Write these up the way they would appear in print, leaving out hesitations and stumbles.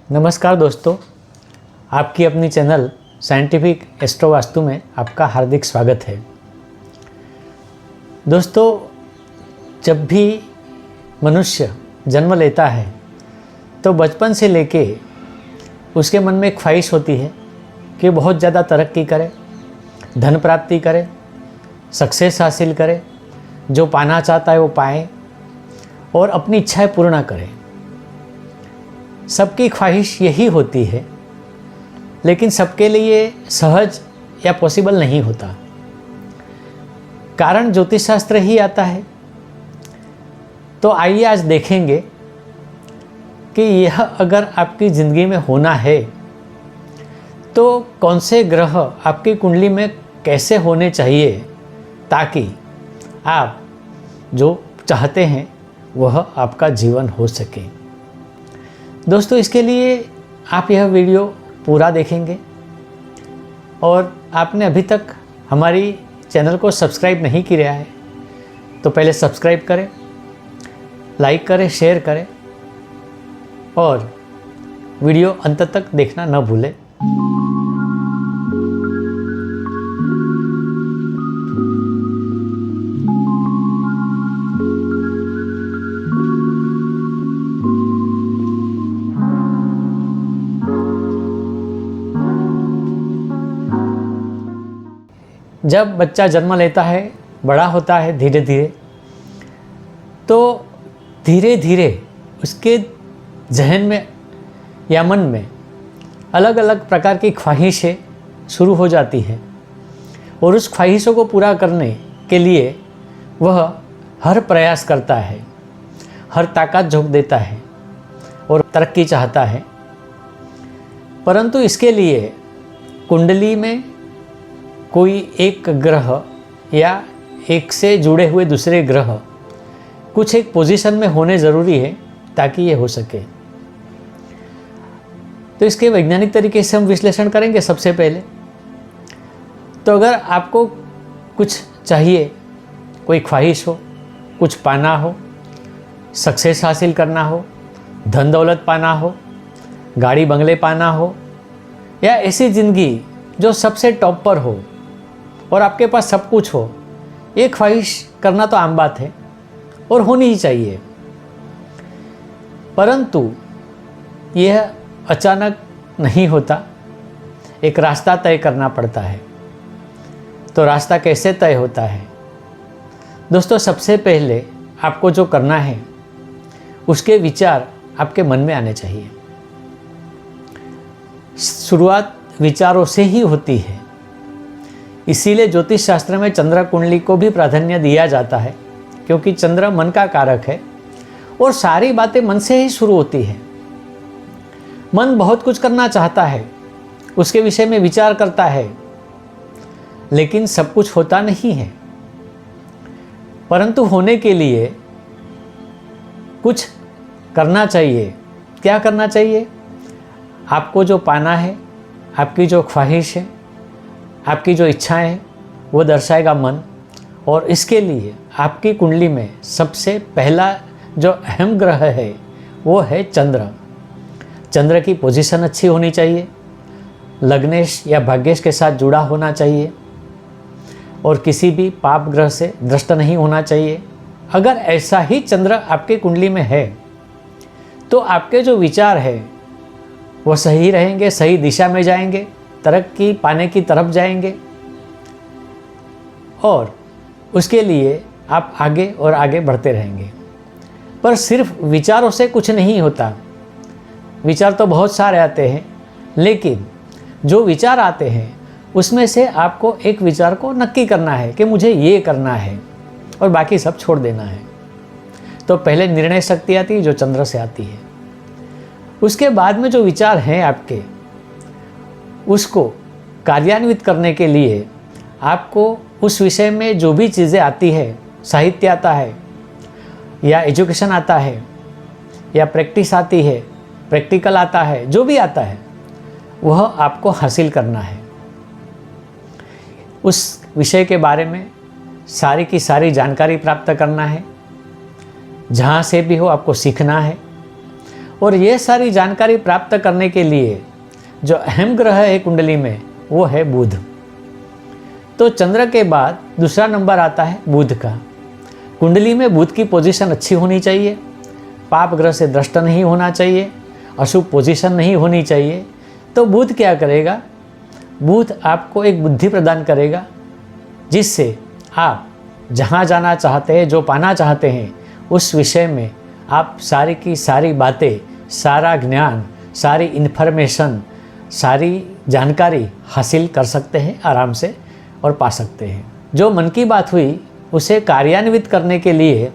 नमस्कार दोस्तों, आपकी अपनी चैनल साइंटिफिक एस्ट्रो वास्तु में आपका हार्दिक स्वागत है। दोस्तों, जब भी मनुष्य जन्म लेता है तो बचपन से लेके उसके मन में एक ख्वाहिश होती है कि बहुत ज़्यादा तरक्की करे, धन प्राप्ति करे, सक्सेस हासिल करे, जो पाना चाहता है वो पाए और अपनी इच्छाएं पूर्ण करे। सबकी ख्वाहिश यही होती है, लेकिन सबके लिए सहज या पॉसिबल नहीं होता। कारण ज्योतिष शास्त्र ही आता है। तो आइए आज देखेंगे कि यह अगर आपकी ज़िंदगी में होना है तो कौन से ग्रह आपकी कुंडली में कैसे होने चाहिए ताकि आप जो चाहते हैं वह आपका जीवन हो सके। दोस्तों, इसके लिए आप यह वीडियो पूरा देखेंगे और आपने अभी तक हमारी चैनल को सब्सक्राइब नहीं किया है तो पहले सब्सक्राइब करें, लाइक करें, शेयर करें और वीडियो अंत तक देखना न भूलें। जब बच्चा जन्म लेता है, बड़ा होता है धीरे धीरे, तो धीरे धीरे उसके जहन में या मन में अलग अलग प्रकार की ख्वाहिशें शुरू हो जाती हैं और उस ख्वाहिशों को पूरा करने के लिए वह हर प्रयास करता है, हर ताकत झोंक देता है और तरक्की चाहता है। परंतु इसके लिए कुंडली में कोई एक ग्रह या एक से जुड़े हुए दूसरे ग्रह कुछ एक पोजीशन में होने ज़रूरी है ताकि ये हो सके। तो इसके वैज्ञानिक तरीके से हम विश्लेषण करेंगे। सबसे पहले तो अगर आपको कुछ चाहिए, कोई ख्वाहिश हो, कुछ पाना हो, सक्सेस हासिल करना हो, धन दौलत पाना हो, गाड़ी बंगले पाना हो या ऐसी ज़िंदगी जो सबसे टॉप पर हो और आपके पास सब कुछ हो, ये ख्वाहिश करना तो आम बात है और होनी ही चाहिए। परंतु यह अचानक नहीं होता, एक रास्ता तय करना पड़ता है। तो रास्ता कैसे तय होता है? दोस्तों, सबसे पहले आपको जो करना है उसके विचार आपके मन में आने चाहिए। शुरुआत विचारों से ही होती है। इसीलिए ज्योतिष शास्त्र में चंद्र कुंडली को भी प्राधान्य दिया जाता है, क्योंकि चंद्र मन का कारक है और सारी बातें मन से ही शुरू होती है। मन बहुत कुछ करना चाहता है, उसके विषय में विचार करता है, लेकिन सब कुछ होता नहीं है। परंतु होने के लिए कुछ करना चाहिए। क्या करना चाहिए? आपको जो पाना है, आपकी जो ख्वाहिश है, आपकी जो इच्छाएं हैं, वो दर्शाएगा मन। और इसके लिए आपकी कुंडली में सबसे पहला जो अहम ग्रह है वो है चंद्र। चंद्र की पोजीशन अच्छी होनी चाहिए, लग्नेश या भाग्येश के साथ जुड़ा होना चाहिए और किसी भी पाप ग्रह से दृष्ट नहीं होना चाहिए। अगर ऐसा ही चंद्र आपकी कुंडली में है तो आपके जो विचार है वो सही रहेंगे, सही दिशा में जाएंगे, तरक्की पाने की तरफ जाएंगे और उसके लिए आप आगे और आगे बढ़ते रहेंगे। पर सिर्फ विचारों से कुछ नहीं होता। विचार तो बहुत सारे आते हैं, लेकिन जो विचार आते हैं उसमें से आपको एक विचार को नक्की करना है कि मुझे ये करना है और बाकी सब छोड़ देना है। तो पहले निर्णय शक्ति आती है जो चंद्र से आती है। उसके बाद में जो विचार हैं आपके, उसको कार्यान्वित करने के लिए आपको उस विषय में जो भी चीज़ें आती है, साहित्य आता है या एजुकेशन आता है या प्रैक्टिस आती है, प्रैक्टिकल आता है, जो भी आता है वह आपको हासिल करना है। उस विषय के बारे में सारी की सारी जानकारी प्राप्त करना है। जहाँ से भी हो आपको सीखना है और ये सारी जानकारी प्राप्त करने के लिए जो अहम ग्रह है कुंडली में वो है बुध। तो चंद्र के बाद दूसरा नंबर आता है बुध का। कुंडली में बुध की पोजीशन अच्छी होनी चाहिए, पाप ग्रह से दृष्ट नहीं होना चाहिए, अशुभ पोजीशन नहीं होनी चाहिए। तो बुध क्या करेगा, बुध आपको एक बुद्धि प्रदान करेगा जिससे आप जहाँ जाना चाहते हैं, जो पाना चाहते हैं, उस विषय में आप सारी की सारी बातें, सारा ज्ञान, सारी इन्फॉर्मेशन, सारी जानकारी हासिल कर सकते हैं आराम से और पा सकते हैं। जो मन की बात हुई उसे कार्यान्वित करने के लिए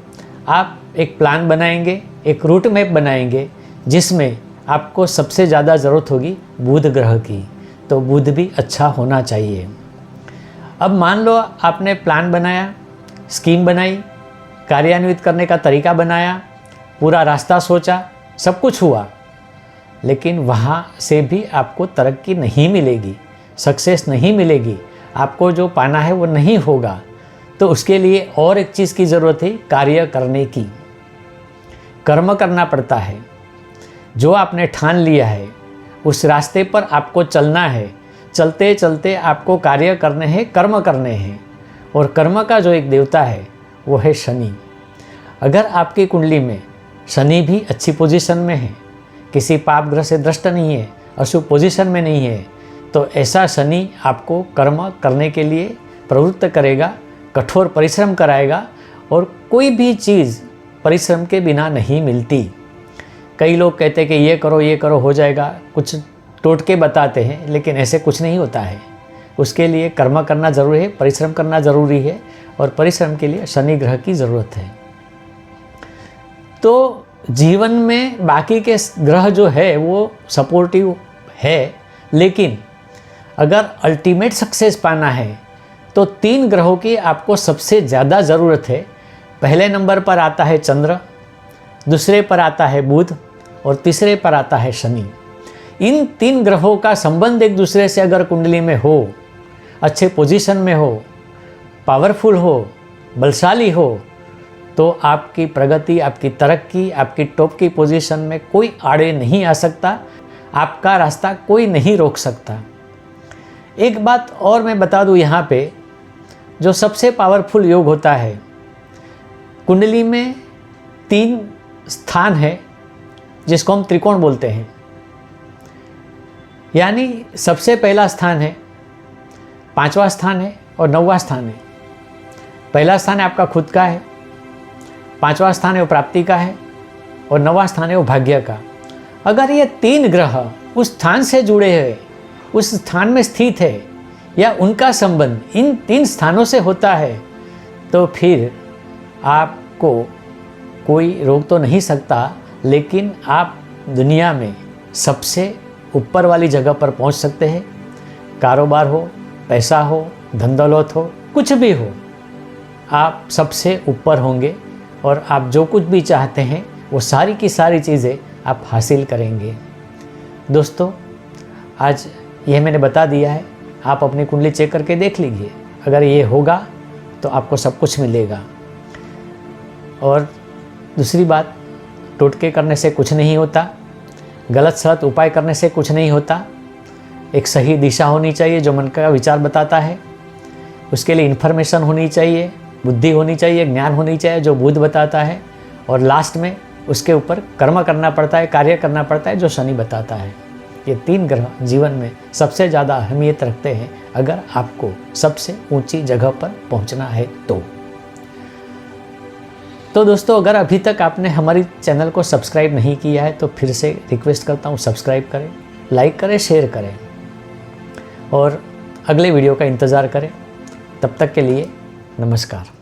आप एक प्लान बनाएंगे, एक रूट मैप बनाएंगे जिसमें आपको सबसे ज़्यादा ज़रूरत होगी बुध ग्रह की। तो बुध भी अच्छा होना चाहिए। अब मान लो आपने प्लान बनाया, स्कीम बनाई, कार्यान्वित करने का तरीका बनाया, पूरा रास्ता सोचा, सब कुछ हुआ, लेकिन वहाँ से भी आपको तरक्की नहीं मिलेगी, सक्सेस नहीं मिलेगी, आपको जो पाना है वो नहीं होगा। तो उसके लिए और एक चीज़ की ज़रूरत है, कार्य करने की। कर्म करना पड़ता है। जो आपने ठान लिया है उस रास्ते पर आपको चलना है। चलते चलते आपको कार्य करने हैं, कर्म करने हैं। और कर्म का जो एक देवता है वो है शनि। अगर आपकी कुंडली में शनि भी अच्छी पोजीशन में है, किसी पाप ग्रह से दृष्ट नहीं है, अशुभ पोजीशन में नहीं है, तो ऐसा शनि आपको कर्म करने के लिए प्रवृत्त करेगा, कठोर परिश्रम कराएगा। और कोई भी चीज़ परिश्रम के बिना नहीं मिलती। कई लोग कहते हैं कि ये करो हो जाएगा, कुछ टोटके बताते हैं, लेकिन ऐसे कुछ नहीं होता है। उसके लिए कर्म करना ज़रूरी है, परिश्रम करना ज़रूरी है, और परिश्रम के लिए शनि ग्रह की ज़रूरत है। तो जीवन में बाकी के ग्रह जो है वो सपोर्टिव है, लेकिन अगर अल्टीमेट सक्सेस पाना है तो 3 ग्रहों की आपको सबसे ज़्यादा ज़रूरत है। पहले नंबर पर आता है चंद्र, दूसरे पर आता है बुध और तीसरे पर आता है शनि। इन 3 ग्रहों का संबंध एक दूसरे से अगर कुंडली में हो, अच्छे पोजीशन में हो, पावरफुल हो, बलशाली हो, तो आपकी प्रगति, आपकी तरक्की, आपकी टॉप की पोजीशन में कोई आड़े नहीं आ सकता, आपका रास्ता कोई नहीं रोक सकता। एक बात और मैं बता दूं यहाँ पे, जो सबसे पावरफुल योग होता है, कुंडली में 3 स्थान है जिसको हम त्रिकोण बोलते हैं। यानी सबसे पहला स्थान है, 5वां स्थान है और 9वां स्थान है। पहला स्थान है आपका खुद का है, 5वां स्थान है वो प्राप्ति का है और 9वां स्थान है वो भाग्य का। अगर ये 3 ग्रह उस स्थान से जुड़े हैं, उस स्थान में स्थित है, या उनका संबंध इन 3 स्थानों से होता है, तो फिर आपको कोई रोक तो नहीं सकता, लेकिन आप दुनिया में सबसे ऊपर वाली जगह पर पहुंच सकते हैं। कारोबार हो, पैसा हो, धन दौलत हो, कुछ भी हो, आप सबसे ऊपर होंगे और आप जो कुछ भी चाहते हैं वो सारी की सारी चीज़ें आप हासिल करेंगे। दोस्तों, आज यह मैंने बता दिया है, आप अपनी कुंडली चेक करके देख लीजिए। अगर ये होगा तो आपको सब कुछ मिलेगा। और दूसरी बात, टोटके करने से कुछ नहीं होता, गलत सलत उपाय करने से कुछ नहीं होता। एक सही दिशा होनी चाहिए जो मन का विचार बताता है, उसके लिए इन्फॉर्मेशन होनी चाहिए, बुद्धि होनी चाहिए, ज्ञान होनी चाहिए जो बुध बताता है, और लास्ट में उसके ऊपर कर्म करना पड़ता है, कार्य करना पड़ता है जो शनि बताता है। ये 3 ग्रह जीवन में सबसे ज़्यादा अहमियत रखते हैं अगर आपको सबसे ऊंची जगह पर पहुंचना है तो दोस्तों, अगर अभी तक आपने हमारी चैनल को सब्सक्राइब नहीं किया है तो फिर से रिक्वेस्ट करता हूँ, सब्सक्राइब करें, लाइक करें, शेयर करें और अगले वीडियो का इंतज़ार करें। तब तक के लिए नमस्कार।